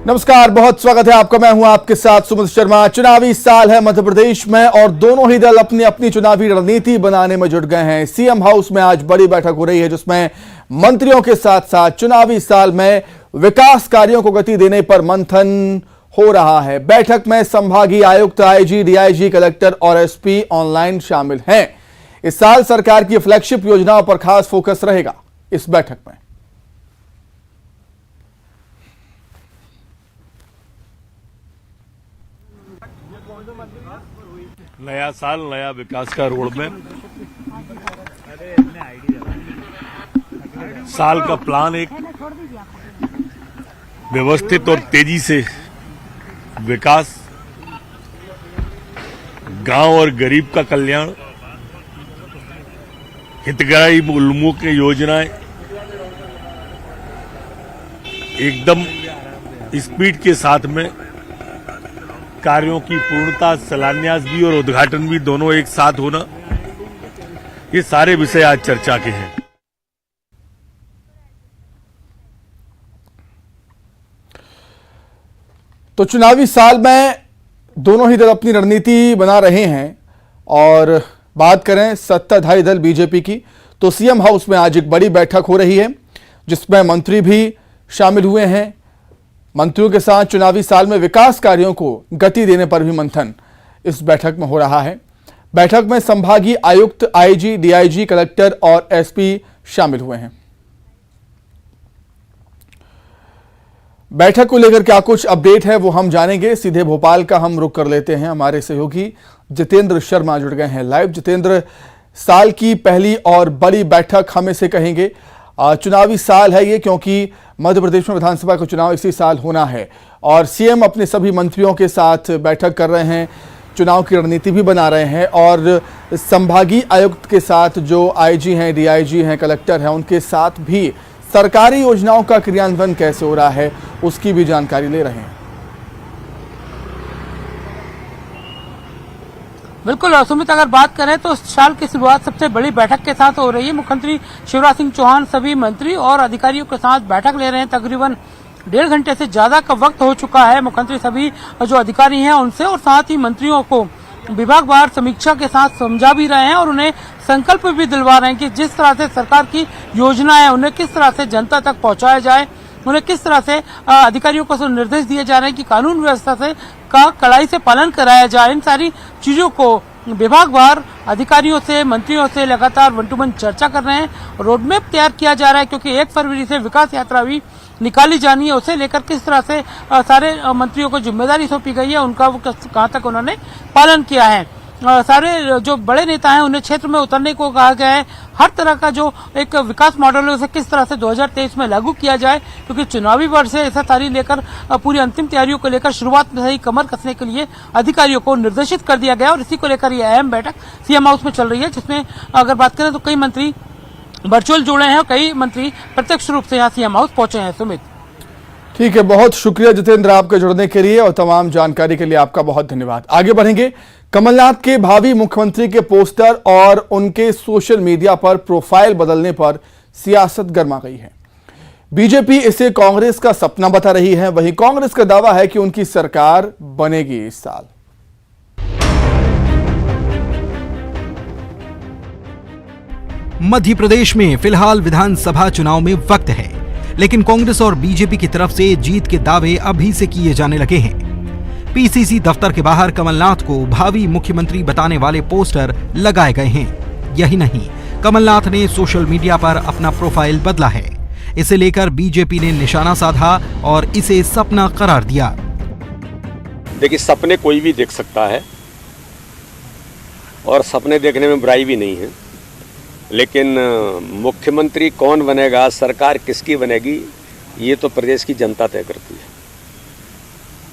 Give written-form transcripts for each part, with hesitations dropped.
नमस्कार, बहुत स्वागत है आपका। मैं हूं आपके साथ सुमित शर्मा। चुनावी साल है मध्य प्रदेश में और दोनों ही दल अपनी अपनी चुनावी रणनीति बनाने में जुट गए हैं। सीएम हाउस में आज बड़ी बैठक हो रही है जिसमें मंत्रियों के साथ साथ चुनावी साल में विकास कार्यों को गति देने पर मंथन हो रहा है। बैठक में संभागीय आयुक्त, आईजी, डीआईजी, कलेक्टर और एसपी ऑनलाइन शामिल हैं। इस साल सरकार की फ्लैगशिप योजनाओं पर खास फोकस रहेगा इस बैठक में। नया साल, नया विकास का रोड मैप, साल का प्लान, एक व्यवस्थित और तेजी से विकास, गांव और गरीब का कल्याण, हितग्राही उन्मुख की योजनाएं एकदम स्पीड के साथ में, कार्यों की पूर्णता, शिलान्यास भी और उद्घाटन भी दोनों एक साथ होना, ये सारे विषय आज चर्चा के हैं। तो चुनावी साल में दोनों ही दल अपनी रणनीति बना रहे हैं और बात करें सत्ताधारी दल बीजेपी की, तो सीएम हाउस में आज एक बड़ी बैठक हो रही है जिसमें मंत्री भी शामिल हुए हैं। मंत्रियों के साथ चुनावी साल में विकास कार्यों को गति देने पर भी मंथन इस बैठक में हो रहा है। बैठक में संभागीय आयुक्त, आईजी, डीआईजी, कलेक्टर और एसपी शामिल हुए हैं। बैठक को लेकर क्या कुछ अपडेट है वो हम जानेंगे। सीधे भोपाल का हम रुख कर लेते हैं। हमारे सहयोगी जितेंद्र शर्मा जुड़ गए हैं लाइव। जितेंद्र, साल की पहली और बड़ी बैठक हम इसे कहेंगे, चुनावी साल है ये क्योंकि मध्य प्रदेश में विधानसभा का चुनाव इसी साल होना है और सीएम अपने सभी मंत्रियों के साथ बैठक कर रहे हैं, चुनाव की रणनीति भी बना रहे हैं और संभागीय आयुक्त के साथ जो आईजी हैं, डीआईजी हैं, कलेक्टर हैं, उनके साथ भी सरकारी योजनाओं का क्रियान्वयन कैसे हो रहा है उसकी भी जानकारी ले रहे हैं। बिल्कुल सुमित, अगर बात करें तो साल की शुरुआत सबसे बड़ी बैठक के साथ हो रही है। मुख्यमंत्री शिवराज सिंह चौहान सभी मंत्री और अधिकारियों के साथ बैठक ले रहे हैं। तकरीबन 1.5 घंटे से ज्यादा का वक्त हो चुका है। मुख्यमंत्री सभी जो अधिकारी हैं उनसे और साथ ही मंत्रियों को विभागवार समीक्षा के साथ समझा भी रहे हैं और उन्हें संकल्प भी दिलवा रहे हैं कि जिस तरह से सरकार की योजना है उन्हें किस तरह से जनता तक पहुंचाया जाए, उन्हें किस तरह से अधिकारियों को निर्देश दिए जा रहे हैं कि कानून व्यवस्था से का कड़ाई से पालन कराया जाए। इन सारी चीजों को विभागवार अधिकारियों से, मंत्रियों से लगातार वन टू वन चर्चा कर रहे हैं। रोडमैप तैयार किया जा रहा है क्योंकि 1 फरवरी से विकास यात्रा भी निकाली जानी है। उसे लेकर किस तरह से सारे मंत्रियों को जिम्मेदारी सौंपी गई है, उनका कहां तक उन्होंने पालन किया है। सारे जो बड़े नेता हैं उन्हें क्षेत्र में उतरने को कहा गया है। हर तरह का जो एक विकास मॉडल है उसे किस तरह से 2023 में लागू किया जाए, क्योंकि चुनावी वर्ष है, ऐसा सारी लेकर पूरी अंतिम तैयारियों को लेकर शुरुआत में ही कमर कसने के लिए अधिकारियों को निर्देशित कर दिया गया और इसी को लेकर यह अहम बैठक सीएम हाउस में चल रही है, जिसमें अगर बात करें तो कई मंत्री वर्चुअल जुड़े हैं और कई मंत्री प्रत्यक्ष रूप से यहाँ सीएम हाउस पहुंचे हैं। सुमित, ठीक है, बहुत शुक्रिया जितेंद्र आपके जुड़ने के लिए और तमाम जानकारी के लिए आपका बहुत धन्यवाद। आगे बढ़ेंगे। कमलनाथ के भावी मुख्यमंत्री के पोस्टर और उनके सोशल मीडिया पर प्रोफाइल बदलने पर सियासत गर्मा गई है। बीजेपी इसे कांग्रेस का सपना बता रही है, वहीं कांग्रेस का दावा है कि उनकी सरकार बनेगी इस साल। मध्य प्रदेश में फिलहाल विधानसभा चुनाव में वक्त है, लेकिन कांग्रेस और बीजेपी की तरफ से जीत के दावे अभी से किए जाने लगे हैं। पीसीसी दफ्तर के बाहर कमलनाथ को भावी मुख्यमंत्री बताने वाले पोस्टर लगाए गए हैं। यही नहीं, कमलनाथ ने सोशल मीडिया पर अपना प्रोफाइल बदला है। इसे लेकर बीजेपी ने निशाना साधा और इसे सपना करार दिया। देखिए, सपने कोई भी देख सकता है और सपने देखने में बुराई भी नहीं है, लेकिन मुख्यमंत्री कौन बनेगा, सरकार किसकी बनेगी, ये तो प्रदेश की जनता तय करती है।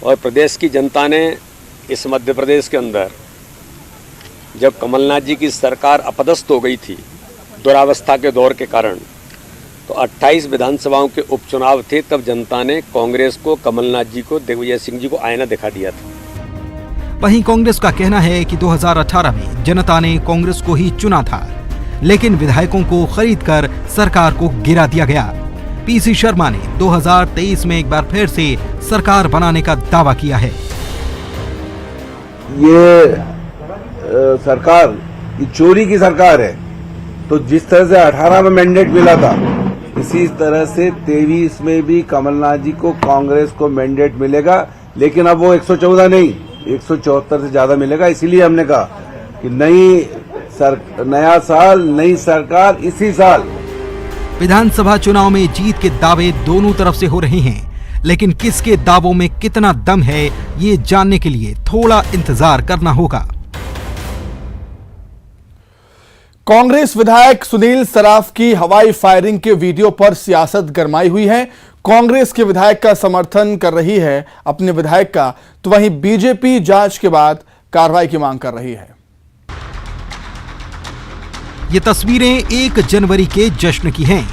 और प्रदेश की जनता ने इस मध्य प्रदेश के अंदर जब कमलनाथ जी की सरकार अपदस्थ हो गई थी दुरावस्था के दौर के कारण, तो 28 विधानसभाओं के उपचुनाव थे, तब जनता ने कांग्रेस को, कमलनाथ जी को, दिग्विजय सिंह जी को आईना दिखा दिया था। वहीं कांग्रेस का कहना है कि 2018 में जनता ने कांग्रेस को ही चुना था, लेकिन विधायकों को खरीदकर सरकार को गिरा दिया गया। पीसी शर्मा ने 2023 में एक बार फिर से सरकार बनाने का दावा किया है। ये सरकार की चोरी की सरकार है, तो जिस तरह से 18 में मैंडेट मिला था, इसी तरह से 23 में भी कमलनाथ जी को, कांग्रेस को मैंडेट मिलेगा, लेकिन अब वो 114 नहीं 174 से ज्यादा मिलेगा। इसीलिए हमने कहा कि नया साल नई सरकार इसी साल। विधानसभा चुनाव में जीत के दावे दोनों तरफ से हो रहे हैं, लेकिन किसके दावों में कितना दम है, ये जानने के लिए थोड़ा इंतजार करना होगा। कांग्रेस विधायक सुनील सराफ की हवाई फायरिंग के वीडियो पर सियासत गरमाई हुई है। कांग्रेस के विधायक का समर्थन कर रही है अपने विधायक का, तो वहीं बीजेपी जांच के बाद कार्रवाई की मांग कर रही है। ये तस्वीरें 1 जनवरी के जश्न की हैं।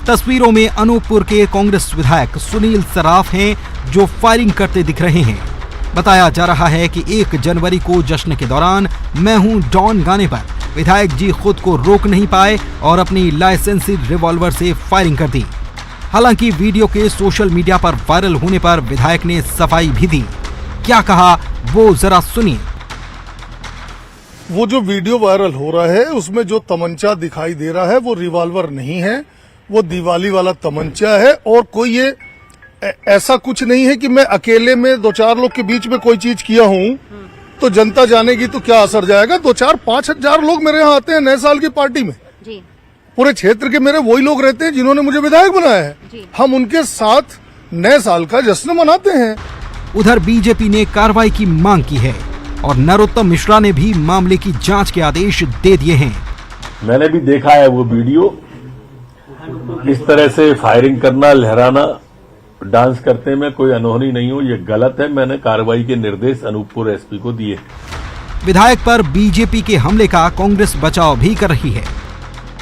तस्वीरों में अनूपपुर के कांग्रेस विधायक सुनील सराफ हैं, जो फायरिंग करते दिख रहे हैं। बताया जा रहा है कि 1 जनवरी को जश्न के दौरान मैं हूं डॉन गाने पर विधायक जी खुद को रोक नहीं पाए और अपनी लाइसेंसी रिवॉल्वर से फायरिंग कर दी। हालांकि वीडियो के सोशल मीडिया पर वायरल होने पर विधायक ने सफाई भी दी। क्या कहा वो जरा सुनिए। वो जो वीडियो वायरल हो रहा है उसमें जो तमंचा दिखाई दे रहा है वो रिवॉल्वर नहीं है, वो दिवाली वाला तमंचा है। और कोई ये ऐसा कुछ नहीं है कि मैं अकेले में 2-4 लोग के बीच में कोई चीज किया हूँ तो जनता जानेगी तो क्या असर जाएगा। 2-4-5 हजार लोग मेरे यहाँ आते हैं नए साल की पार्टी में जी। पूरे क्षेत्र के मेरे वही लोग रहते हैं जिन्होंने मुझे विधायक बनाया है। हम उनके साथ नए साल का जश्न मनाते हैं। उधर बीजेपी ने कार्रवाई की मांग की है और नरोत्तम मिश्रा ने भी मामले की जांच के आदेश दे दिए हैं। मैंने भी देखा है वो वीडियो, इस तरह से फायरिंग करना, लहराना, डांस करते में कोई अनहोनी नहीं हो, ये गलत है। मैंने कार्रवाई के निर्देश अनूपपुर एसपी को दिए। विधायक पर बीजेपी के हमले का कांग्रेस बचाव भी कर रही है।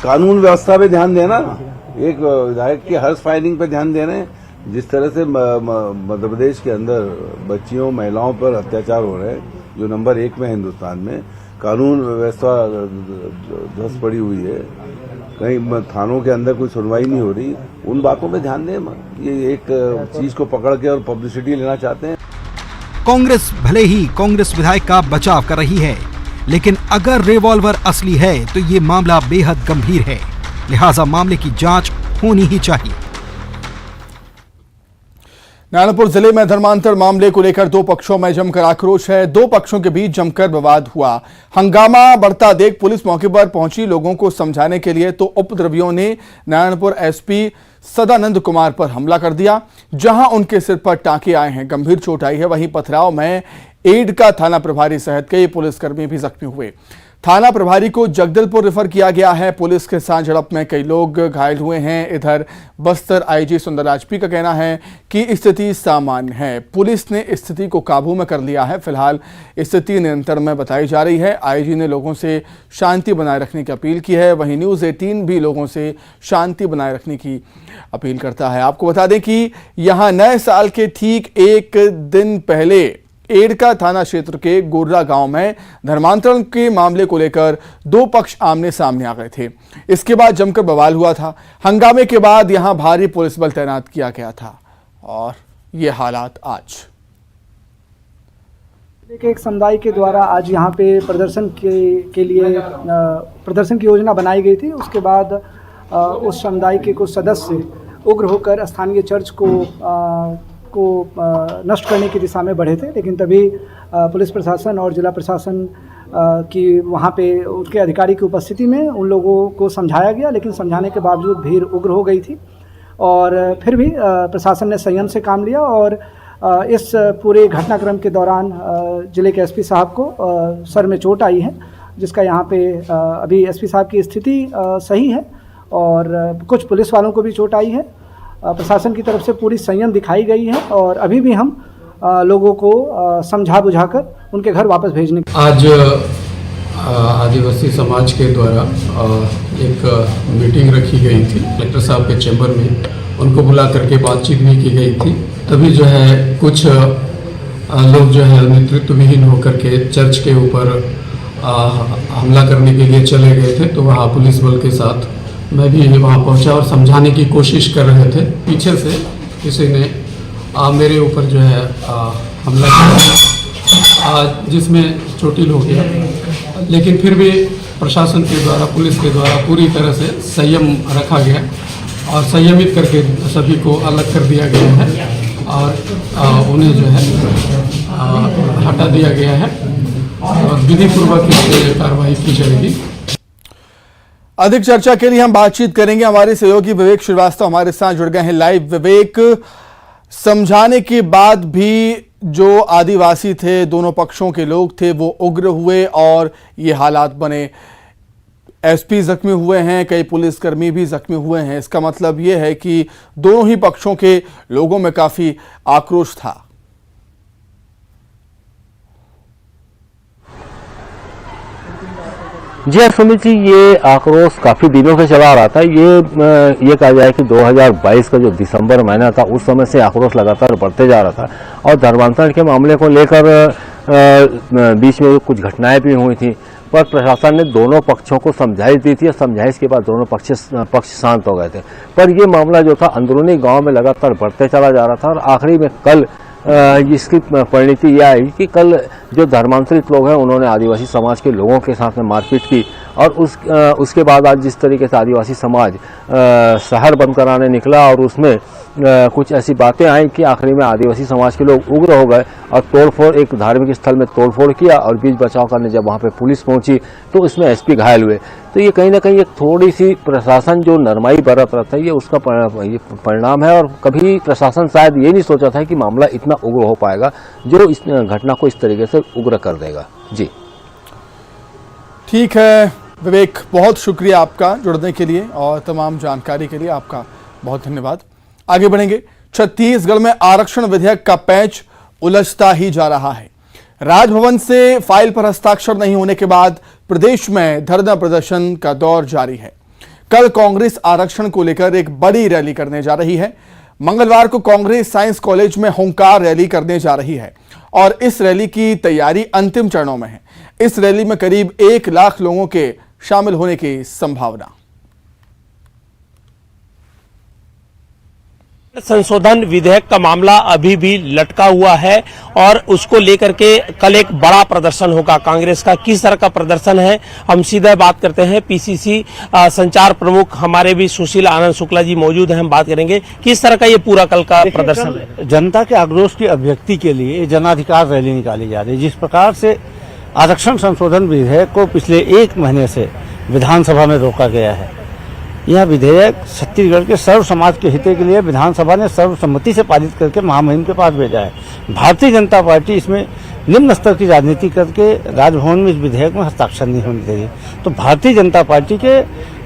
कानून व्यवस्था पे ध्यान देना, एक विधायक की हर्ष फायरिंग पे ध्यान दे रहे हैं। जिस तरह से मध्य प्रदेश के अंदर बच्चियों, महिलाओं पर अत्याचार हो रहे हैं, जो नंबर 1 में हिंदुस्तान में, कानून व्यवस्था धस पड़ी हुई है, कहीं थानों के अंदर कोई सुनवाई नहीं हो रही, उन बातों पे ध्यान दें। ये एक चीज को पकड़ के और पब्लिसिटी लेना चाहते हैं। कांग्रेस भले ही कांग्रेस विधायक का बचाव कर रही है, लेकिन अगर रिवॉल्वर असली है तो ये मामला बेहद गंभीर है, लिहाजा मामले की जांच होनी ही चाहिए। नारायणपुर जिले में धर्मांतर मामले को लेकर 2 पक्षों में जमकर आक्रोश है। 2 पक्षों के बीच जमकर विवाद हुआ। हंगामा बढ़ता देख पुलिस मौके पर पहुंची लोगों को समझाने के लिए, तो उपद्रवियों ने नारायणपुर एसपी सदानंद कुमार पर हमला कर दिया, जहां उनके सिर पर टांके आए हैं, गंभीर चोट आई है। वहीं पथराव में एड का थाना प्रभारी सहित कई पुलिसकर्मी भी जख्मी हुए। थाना प्रभारी को जगदलपुर रेफर किया गया है। पुलिस के साथ झड़प में कई लोग घायल हुए हैं। इधर बस्तर आईजी सुंदर राजपी का कहना है कि स्थिति सामान्य है। पुलिस ने स्थिति को काबू में कर लिया है। फिलहाल स्थिति नियंत्रण में बताई जा रही है। आईजी ने लोगों से शांति बनाए रखने की अपील की है। वहीं न्यूज़ 18 भी लोगों से शांति बनाए रखने की अपील करता है। आपको बता दें कि यहाँ नए साल के ठीक 1 दिन पहले एडका थाना क्षेत्र के गोर्रा गांव में धर्मांतरण के मामले को लेकर 2 पक्ष आमने सामने आ गए थे। इसके बाद जमकर बवाल हुआ था। हंगामे के बाद यहां भारी पुलिस बल तैनात किया गया था और ये हालात आज। एक समुदाय के द्वारा आज यहाँ पे प्रदर्शन के लिए प्रदर्शन की योजना बनाई गई थी। उसके बाद उस समुदाय के कुछ सदस्य उग्र होकर स्थानीय चर्च को नष्ट करने की दिशा में बढ़े थे, लेकिन तभी पुलिस प्रशासन और जिला प्रशासन की वहाँ पे उसके अधिकारी की उपस्थिति में उन लोगों को समझाया गया, लेकिन समझाने के बावजूद भीड़ उग्र हो गई थी और फिर भी प्रशासन ने संयम से काम लिया और इस पूरे घटनाक्रम के दौरान जिले के एसपी साहब को सर में चोट आई है, जिसका यहाँ पे अभी एसपी साहब की स्थिति सही है और कुछ पुलिस वालों को भी चोट आई है। प्रशासन की तरफ से पूरी संयम दिखाई गई है और अभी भी हम लोगों को समझा बुझाकर उनके घर वापस भेजने आज आदिवासी समाज के द्वारा एक मीटिंग रखी गई थी कलेक्टर साहब के चैम्बर में। उनको बुला करके बातचीत भी की गई थी। तभी जो है कुछ लोग जो है नेतृत्वहीन होकर के चर्च के ऊपर हमला करने के लिए चले गए थे, तो वहाँ पुलिस बल के साथ मैं भी वहाँ पहुँचा और समझाने की कोशिश कर रहे थे। पीछे से किसी ने मेरे ऊपर जो है हमला किया, जिसमें चोटिल हो गया, लेकिन फिर भी प्रशासन के द्वारा, पुलिस के द्वारा पूरी तरह से संयम रखा गया और संयमित करके सभी को अलग कर दिया गया है और उन्हें जो है हटा दिया गया है और विधिपूर्वक इस पे कार्रवाई की जाएगी। अधिक चर्चा के लिए हम बातचीत करेंगे। हमारे सहयोगी विवेक श्रीवास्तव हमारे साथ जुड़ गए हैं लाइव। विवेक, समझाने के बाद भी जो आदिवासी थे, दोनों पक्षों के लोग थे, वो उग्र हुए और ये हालात बने। एसपी जख्मी हुए हैं, कई पुलिसकर्मी भी जख्मी हुए हैं। इसका मतलब ये है कि दोनों ही पक्षों के लोगों में काफी आक्रोश था। जी हाँ सुमित जी, ये आक्रोश काफी दिनों से चला आ रहा था। ये कहा जाए कि 2022 का जो दिसंबर महीना था, उस समय से आक्रोश लगातार बढ़ते जा रहा था और धर्मांतरण के मामले को लेकर बीच में कुछ घटनाएं भी हुई थी, पर प्रशासन ने दोनों पक्षों को समझाइश दी थी और समझाइश के बाद दोनों पक्ष शांत हो गए थे। पर यह मामला जो था अंदरूनी गांव में लगातार बढ़ते चला जा रहा था और आखिरी में कल इसकी परिणति यह आई कि कल जो धर्मांतरित लोग हैं उन्होंने आदिवासी समाज के लोगों के साथ में मारपीट की और उसके बाद आज जिस तरीके से आदिवासी समाज शहर बंद कराने निकला और उसमें कुछ ऐसी बातें आई कि आखिरी में आदिवासी समाज के लोग उग्र हो गए और तोड़फोड़, एक धार्मिक स्थल में तोड़फोड़ किया और बीच बचाव करने जब वहां पे पुलिस पहुंची तो इसमें एसपी घायल हुए। तो ये कहीं ना कहीं एक थोड़ी सी प्रशासन जो नरमाई बरत रहा था, ये उसका परिणाम है और कभी प्रशासन शायद ये नहीं सोचा था कि मामला इतना उग्र हो पाएगा जो इस घटना को इस तरीके से उग्र कर देगा। जी ठीक है विवेक, बहुत शुक्रिया आपका जुड़ने के लिए और तमाम जानकारी के लिए आपका बहुत धन्यवाद। आगे बढ़ेंगे। छत्तीसगढ़ में आरक्षण विधेयक का पैच उलझता ही जा रहा है। राजभवन से फाइल पर हस्ताक्षर नहीं होने के बाद प्रदेश में धरना प्रदर्शन का दौर जारी है। कल कांग्रेस आरक्षण को लेकर एक बड़ी रैली करने जा रही है। मंगलवार को कांग्रेस साइंस कॉलेज में हुंकार रैली करने जा रही है और इस रैली की तैयारी अंतिम चरणों में है। इस रैली में करीब 1 लाख लोगों के शामिल होने की संभावना। संशोधन विधेयक का मामला अभी भी लटका हुआ है और उसको लेकर के कल एक बड़ा प्रदर्शन होगा कांग्रेस का। किस तरह का प्रदर्शन है, हम सीधे बात करते हैं। पीसीसी संचार प्रमुख हमारे भी सुशील आनंद शुक्ला जी मौजूद हैं, हम बात करेंगे किस तरह का ये पूरा कल का प्रदर्शन है। जनता के आक्रोश की अभिव्यक्ति के लिए जनाधिकार रैली निकाली जा रही है। जिस प्रकार से आरक्षण संशोधन विधेयक को पिछले 1 महीने से विधानसभा में रोका गया है, यह विधेयक छत्तीसगढ़ के सर्व समाज के हित के लिए विधानसभा ने सर्वसम्मति से पारित करके महामहिम के पास भेजा है। भारतीय जनता पार्टी इसमें निम्न स्तर की राजनीति करके राजभवन में इस विधेयक में हस्ताक्षर नहीं होने दे रही। तो भारतीय जनता पार्टी के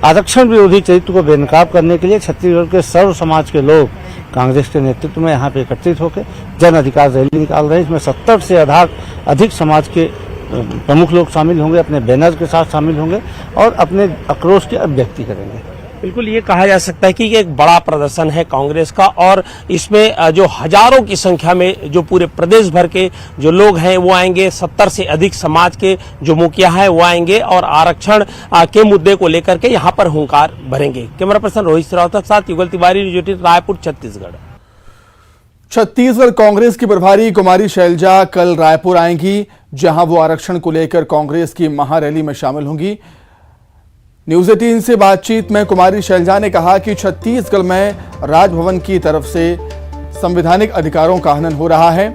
आरक्षण विरोधी चरित्र को बेनकाब करने के लिए छत्तीसगढ़ के सर्व समाज के लोग कांग्रेस के नेतृत्व में यहाँ पे एकत्रित होकर जन अधिकार रैली निकाल रहे हैं। इसमें 70 से अधिक समाज के प्रमुख लोग शामिल होंगे, अपने बैनर के साथ शामिल होंगे और अपने आक्रोश की अभिव्यक्ति करेंगे। बिल्कुल ये कहा जा सकता है कि ये एक बड़ा प्रदर्शन है कांग्रेस का और इसमें जो हजारों की संख्या में जो पूरे प्रदेश भर के जो लोग हैं वो आएंगे। 70 से अधिक समाज के जो मुखिया हैं वो आएंगे और आरक्षण के मुद्दे को लेकर के यहाँ पर हुंकार भरेंगे। कैमरा पर्सन रोहित श्रीवास्तव के साथ युगल तिवारी, न्यूज 18 रायपुर, छत्तीसगढ़। छत्तीसगढ़ कांग्रेस की प्रभारी कुमारी शैलजा कल रायपुर आएंगी, जहां वो आरक्षण को लेकर कांग्रेस की महारैली में शामिल होंगी। न्यूज 18 से बातचीत में कुमारी शैलजा ने कहा कि छत्तीसगढ़ में राजभवन की तरफ से संवैधानिक अधिकारों का हनन हो रहा है।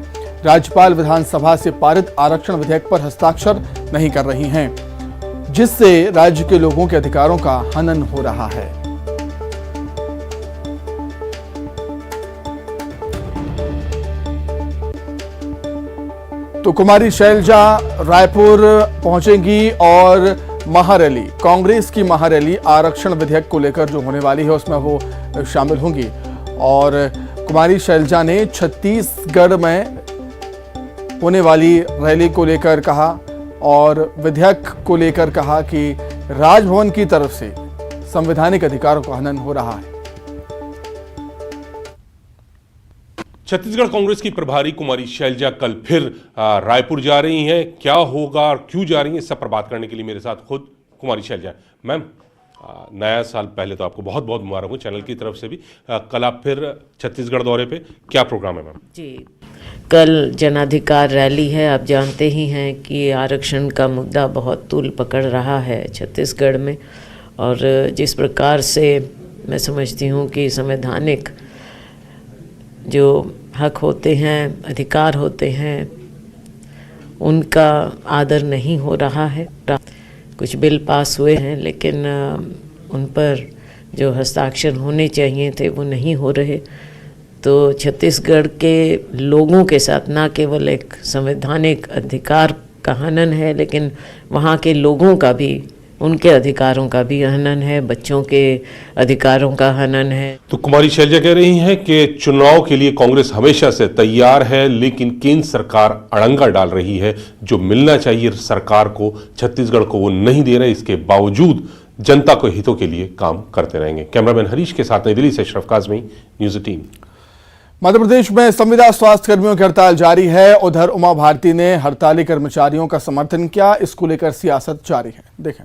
राज्यपाल विधानसभा से पारित आरक्षण विधेयक पर हस्ताक्षर नहीं कर रही हैं, जिससे राज्य के लोगों के अधिकारों का हनन हो रहा है। तो कुमारी शैलजा रायपुर पहुंचेंगी और महारैली, कांग्रेस की महारैली आरक्षण विधेयक को लेकर जो होने वाली है उसमें वो शामिल होंगी। और कुमारी शैलजा ने छत्तीसगढ़ में होने वाली रैली को लेकर कहा और विधेयक को लेकर कहा कि राजभवन की तरफ से संवैधानिक अधिकारों का हनन हो रहा है। छत्तीसगढ़ कांग्रेस की प्रभारी कुमारी शैलजा कल फिर रायपुर जा रही हैं। क्या होगा और क्यों जा रही हैं, इस सब पर बात करने के लिए मेरे साथ खुद कुमारी शैलजा। मैम, नया साल पहले तो आपको बहुत बहुत मुबारक हो चैनल की तरफ से भी। कल आप फिर छत्तीसगढ़ दौरे पे, क्या प्रोग्राम है मैम? जी, कल जनाधिकार रैली है। आप जानते ही हैं कि आरक्षण का मुद्दा बहुत तूल पकड़ रहा है छत्तीसगढ़ में, और जिस प्रकार से मैं समझती हूँ कि संवैधानिक जो हक होते हैं, अधिकार होते हैं, उनका आदर नहीं हो रहा है। कुछ बिल पास हुए हैं लेकिन उन पर जो हस्ताक्षर होने चाहिए थे वो नहीं हो रहे। तो छत्तीसगढ़ के लोगों के साथ न केवल एक संवैधानिक अधिकार का हनन है, लेकिन वहाँ के लोगों का भी, उनके अधिकारों का भी हनन है, बच्चों के अधिकारों का हनन है। तो कुमारी शैलजा कह रही हैं कि चुनाव के लिए कांग्रेस हमेशा से तैयार है, लेकिन केंद्र सरकार अड़ंगा डाल रही है। जो मिलना चाहिए सरकार को छत्तीसगढ़ को वो नहीं दे रहे, इसके बावजूद जनता को हितों के लिए काम करते रहेंगे। कैमरामैन हरीश के साथ नई दिल्ली से अशरफ काज़मी, न्यूज़ 18। मध्य प्रदेश में संविदा स्वास्थ्य कर्मियों की हड़ताल जारी है। उधर उमा भारती ने हड़ताली कर्मचारियों का समर्थन किया। इसको लेकर सियासत जारी है, देखें।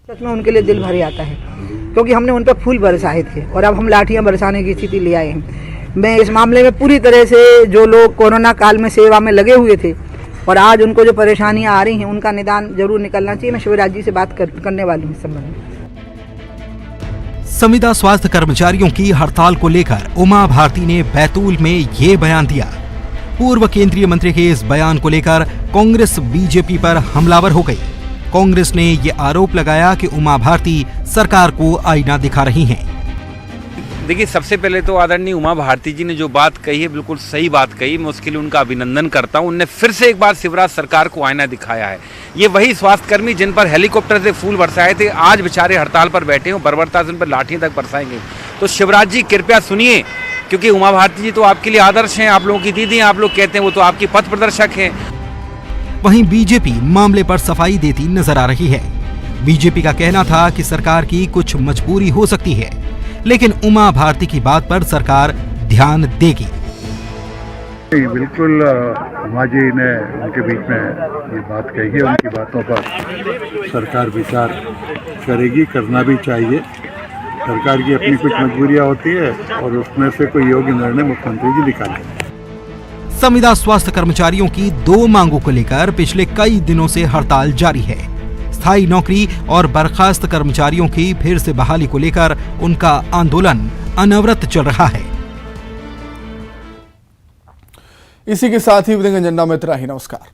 सच में उनके लिए दिल भर आता है, क्योंकि हमने उन पर फूल बरसाए थे और अब हम लाठियां बरसाने की स्थिति ले आए हैं। मैं इस मामले में पूरी तरह से, जो लोग कोरोना काल में सेवा में लगे हुए थे और आज उनको जो परेशानियां आ रही हैं, उनका निदान जरूर निकलना चाहिए। मैं शिवराज जी से बात करने वाली हूँ इस संबंध में। संविदा स्वास्थ्य कर्मचारियों की हड़ताल को लेकर उमा भारती ने बैतूल में ये बयान दिया। पूर्व केंद्रीय मंत्री के इस बयान को लेकर कांग्रेस बीजेपी पर हमलावर हो गई। कांग्रेस ने ये आरोप लगाया कि उमा भारती सरकार को आईना दिखा रही हैं। देखिए, सबसे पहले तो आदरणीय उमा भारती जी ने जो बात कही है, बिल्कुल सही बात कही। मैं उसके लिए उनका अभिनंदन करता हूं। उनने फिर से एक बार शिवराज सरकार को आईना दिखाया है। ये वही स्वास्थ्यकर्मी जिन पर हेलीकॉप्टर से फूल बरसाए थे, आज बेचारे हड़ताल पर बैठे हो, बर्बरता से उन पर लाठियां तक बरसाएंगे। तो शिवराज जी कृपया सुनिए, क्योंकि उमा भारती जी तो आपके लिए आदर्श हैं, आप लोगों की दीदी हैं, आप लोग कहते हैं, वो तो आपकी पथ प्रदर्शक हैं। वहीं बीजेपी मामले पर सफाई देती नजर आ रही है। बीजेपी का कहना था कि सरकार की कुछ मजबूरी हो सकती है, लेकिन उमा भारती की बात पर सरकार ध्यान देगी। बिल्कुल उमा जी ने उनके बीच में ये बात कही है, उनकी बातों पर सरकार विचार करेगी, करना भी चाहिए। सरकार की अपनी कुछ मजबूरियां होती है और उसमें से कोई योग्य निर्णय मुख्यमंत्री जी निकालेंगे। संविदा स्वास्थ्य कर्मचारियों की 2 मांगों को लेकर पिछले कई दिनों से हड़ताल जारी है। स्थायी नौकरी और बर्खास्त कर्मचारियों की फिर से बहाली को लेकर उनका आंदोलन अनवरत चल रहा है। इसी के साथ ही विदेंग एजेंडा में इतना ही। नमस्कार।